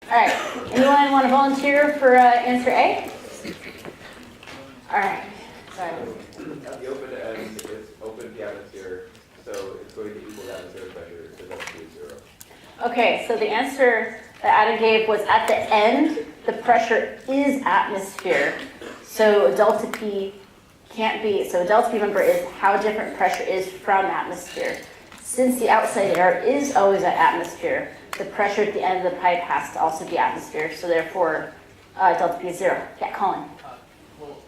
All right, anyone want to volunteer for answer A? All right, sorry. The open end is open the atmosphere, so it's going to equal the atmospheric pressure, so that's 0. Okay, so the answer that Adam gave was at the end, the pressure is atmosphere. So delta P can't be, so delta P, remember, is how different pressure is from atmosphere. Since the outside air is always at atmosphere, the pressure at the end of the pipe has to also be atmosphere, so therefore delta P is 0. Yeah, Colin? Well,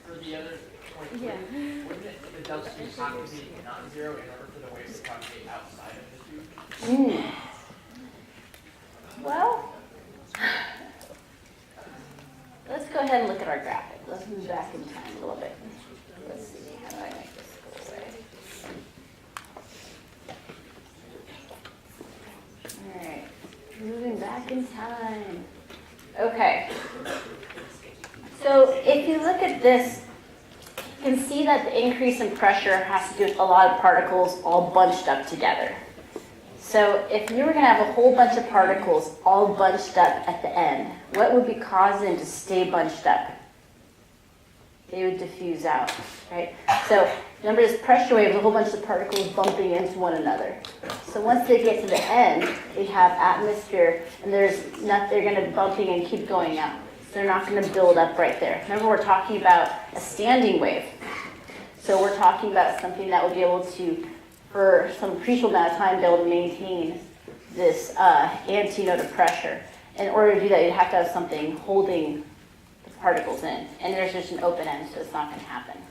for the other point, wouldn't the delta P have to be non-zero in order for the waves to propagate outside of the tube? Well, let's go ahead and look at our graphic. Let's move back in time a little bit. Let's see, how do I make this go away? All right, moving back in time. Okay. So if you look at this, you can see that the increase in pressure has to do with a lot of particles all bunched up together. So if you were going to have a whole bunch of particles all bunched up at the end, what would be causing them to stay bunched up? They would diffuse out, right? So remember this pressure wave is a whole bunch of particles bumping into one another. So once they get to the end, they have atmosphere, and they're going to be bumping and keep going out. So they're not going to build up right there. Remember, we're talking about a standing wave. So we're talking about something that would be able to, for some appreciable amount of time, be able to maintain this antinode of pressure. In order to do that, you'd have to have something holding the particles in. And there's just an open end, so it's not going to happen.